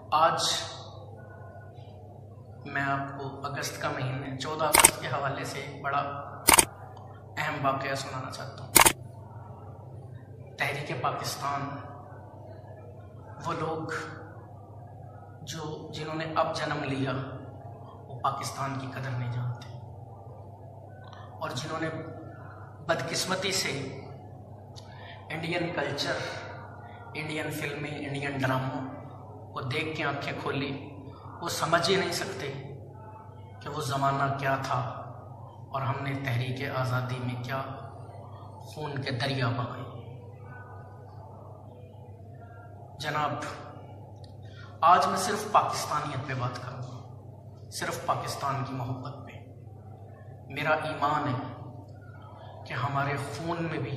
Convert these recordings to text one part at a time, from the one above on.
आज मैं आपको अगस्त का महीने 14 अगस्त के हवाले से एक बड़ा अहम वाक़या सुनाना चाहता हूँ। तहरीक पाकिस्तान, वो लोग जिन्होंने अब जन्म लिया वो पाकिस्तान की कदर नहीं जानते, और जिन्होंने बदकिस्मती से इंडियन कल्चर, इंडियन फिल्में, इंडियन ड्रामों को देख के आंखें खोली, वो समझ ही नहीं सकते कि वो ज़माना क्या था और हमने तहरीक आज़ादी में क्या खून के दरिया बहाए। जनाब, आज मैं सिर्फ पाकिस्तानियत पे बात करूँगा, सिर्फ पाकिस्तान की मोहब्बत पे। मेरा ईमान है कि हमारे खून में भी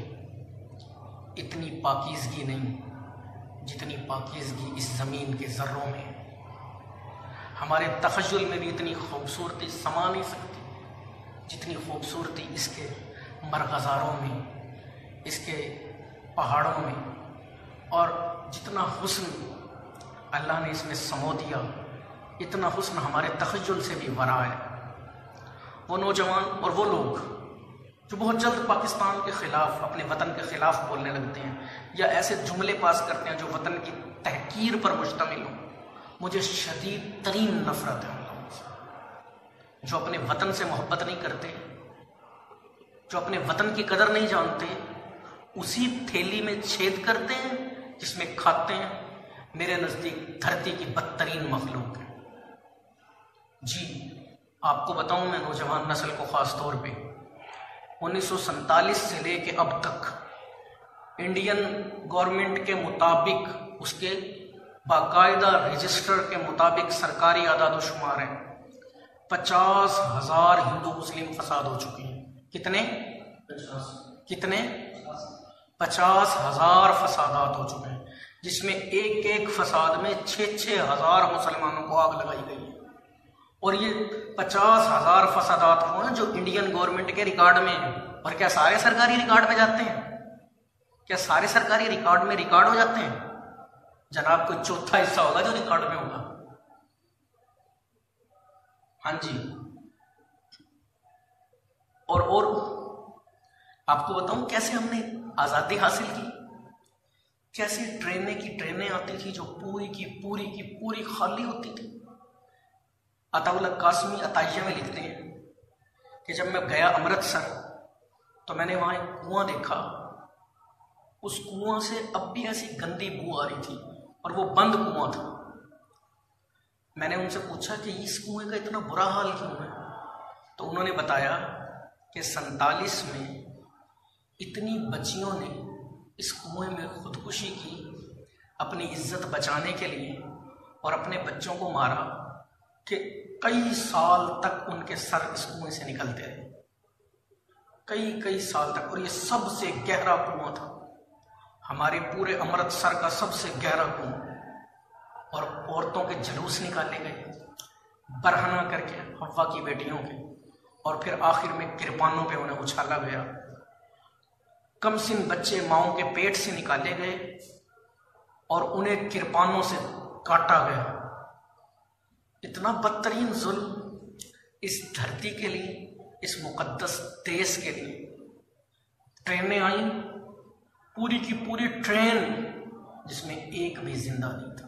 इतनी पाकीज़गी नहीं जितनी पाकीज़गी इस ज़मीन के ज़र्रों में है। हमारे तखय्युल में भी इतनी खूबसूरती समा नहीं सकती जितनी खूबसूरती इसके मरग़ज़ारों में, इसके पहाड़ों में, और जितना हुस्न अल्लाह ने इसमें समो दिया, इतना हुस्न हमारे तखय्युल से भी वरा है। वो नौजवान और वो लोग जो बहुत जल्द पाकिस्तान के ख़िलाफ़, अपने वतन के ख़िलाफ़ बोलने लगते हैं या ऐसे जुमले पास करते हैं जो वतन की तहकीर पर मुश्तमिल हो, मुझे शदीद तरीन नफ़रत है उन लोगों से। जो अपने वतन से मोहब्बत नहीं करते, जो अपने वतन की कदर नहीं जानते, उसी थैली में छेद करते हैं जिसमें खाते हैं। मेरे नज़दीक धरती की बदतरीन मखलूक है। जी, आपको बताऊं, मैं नौजवान नस्ल को ख़ास तौर पे 1947 से लेके अब तक इंडियन गवर्नमेंट के मुताबिक, उसके बाकायदा रजिस्टर के मुताबिक सरकारी आदाद-ओ-शुमार है, 50,000 हिंदू मुस्लिम फसाद हो चुके हैं। कितने 50,000 फसादात हो चुके हैं, जिसमें एक एक फसाद में 6-6 हज़ार मुसलमानों को आग लगाई गई है। और ये 50,000 फसादात वो हैं जो इंडियन गवर्नमेंट के रिकॉर्ड में हैं। और क्या सारे सरकारी रिकॉर्ड में जाते हैं? क्या सारे सरकारी रिकॉर्ड में रिकॉर्ड हो जाते हैं? जनाब, कोई चौथा हिस्सा होगा जो रिकॉर्ड में होगा। हाँ जी। और आपको बताऊं कैसे हमने आज़ादी हासिल की। कैसे ट्रेनें की ट्रेनें आती थी जो पूरी की पूरी खाली होती थी। अताउल्लाह कासमी अताइया में लिखते हैं कि जब मैं गया अमृतसर तो मैंने वहाँ एक कुआं देखा। उस कुआं से अब भी ऐसी गंदी बू आ रही थी और वो बंद कुआं था। मैंने उनसे पूछा कि इस कुएं का इतना बुरा हाल क्यों है? तो उन्होंने बताया कि 47 में इतनी बच्चियों ने इस कुएं में खुदकुशी की अपनी इज्जत बचाने के लिए, और अपने बच्चों को मारा कि कई साल तक उनके सर इस कुएं से निकलते रहे, कई साल तक। और ये सबसे गहरा कुआं था, हमारे पूरे अमृतसर का सबसे गहरा कुआं। और औरतों के जुलूस निकाले गए बरहना करके, हव्वा की बेटियों के, और फिर आखिर में किरपानों पे उन्हें उछाला गया। कमसिन बच्चे माओं के पेट से निकाले गए और उन्हें किरपानों से काटा गया। इतना बदतरीन जुल्म इस धरती के लिए, इस मुकद्दस देश के लिए। ट्रेनें आई, पूरी की पूरी ट्रेन जिसमें एक भी जिंदा नहीं था।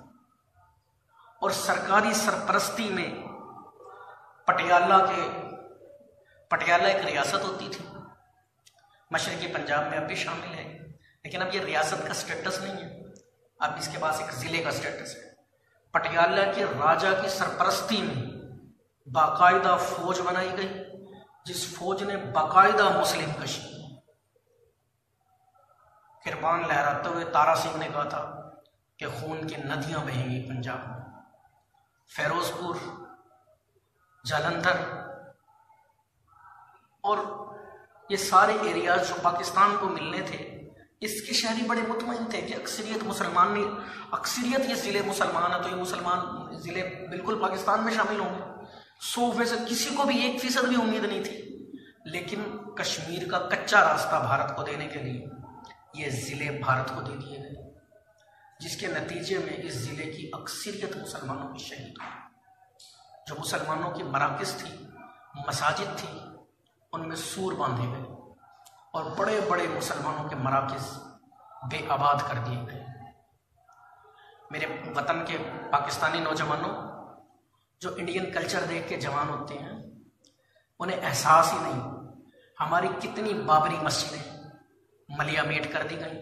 और सरकारी सरपरस्ती में पटियाला एक रियासत होती थी, मशरकी पंजाब में अब भी शामिल है, लेकिन अब ये रियासत का स्टेटस नहीं है, अब इसके पास एक ज़िले का स्टेटस है। पटियाला के राजा की सरपरस्ती में बाकायदा फौज बनाई गई, जिस फौज ने बाकायदा मुस्लिम कशी। किरपान लहराते हुए तारा सिंह ने कहा था कि खून की नदियां बहेंगी पंजाब में। फिरोजपुर, जालंधर और ये सारे एरियाज जो पाकिस्तान को मिलने थे, इसके शहरी बड़े मुतमईन थे कि अक्सरियत मुसलमान नहीं, अक्सरियत ये ज़िले मुसलमान है तो ये मुसलमान ज़िले बिल्कुल पाकिस्तान में शामिल होंगे। 100 में से किसी को भी 1% भी उम्मीद नहीं थी। लेकिन कश्मीर का कच्चा रास्ता भारत को देने के लिए ये ज़िले भारत को दे दिए गए। जिसके नतीजे में इस ज़िले की अक्सरियत मुसलमानों की शहीद हुई। जो मुसलमानों की मराकिज़ थी, मसाजिद थी, उनमें सूर बांधे गए और बड़े बड़े मुसलमानों के मराकिज़ बेआबाद कर दिए गए। मेरे वतन के पाकिस्तानी नौजवानों, जो इंडियन कल्चर देख के जवान होते हैं, उन्हें एहसास ही नहीं हमारी कितनी बाबरी मस्जिदें मलियामेट कर दी गई।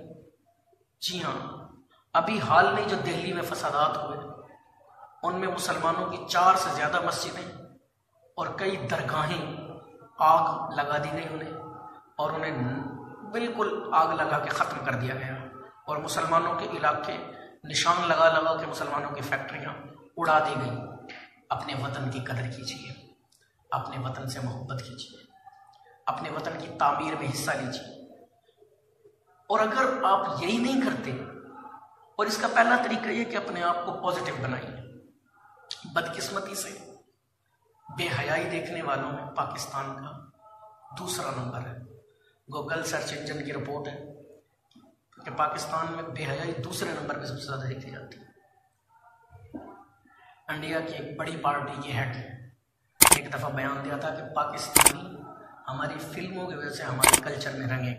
जी हाँ, अभी हाल में जो दिल्ली में फसादात हुए, उनमें मुसलमानों की 4 से ज़्यादा मस्जिदें और कई दरगाहें आग लगा दी गई उन्हें, और उन्हें बिल्कुल आग लगा के ख़त्म कर दिया गया। और मुसलमानों के इलाके निशान लगा लगा के मुसलमानों की फैक्ट्रियाँ उड़ा दी गई। अपने वतन की कदर कीजिए, अपने वतन से मोहब्बत कीजिए, अपने वतन की तामीर में हिस्सा लीजिए। और अगर आप यही नहीं करते, और इसका पहला तरीका ये कि अपने आप को पॉजिटिव बनाइए। बदकिस्मती से बेहयाई देखने वालों में पाकिस्तान का दूसरा नंबर है। गूगल सर्च इंजन की रिपोर्ट है कि पाकिस्तान में बेहयाई दूसरे नंबर पर सबसे ज़्यादा देखी जाती है। इंडिया की एक बड़ी पार्टी की हेड ने एक दफ़ा बयान दिया था कि पाकिस्तानी हमारी फिल्मों की वजह से हमारे कल्चर में रंगे।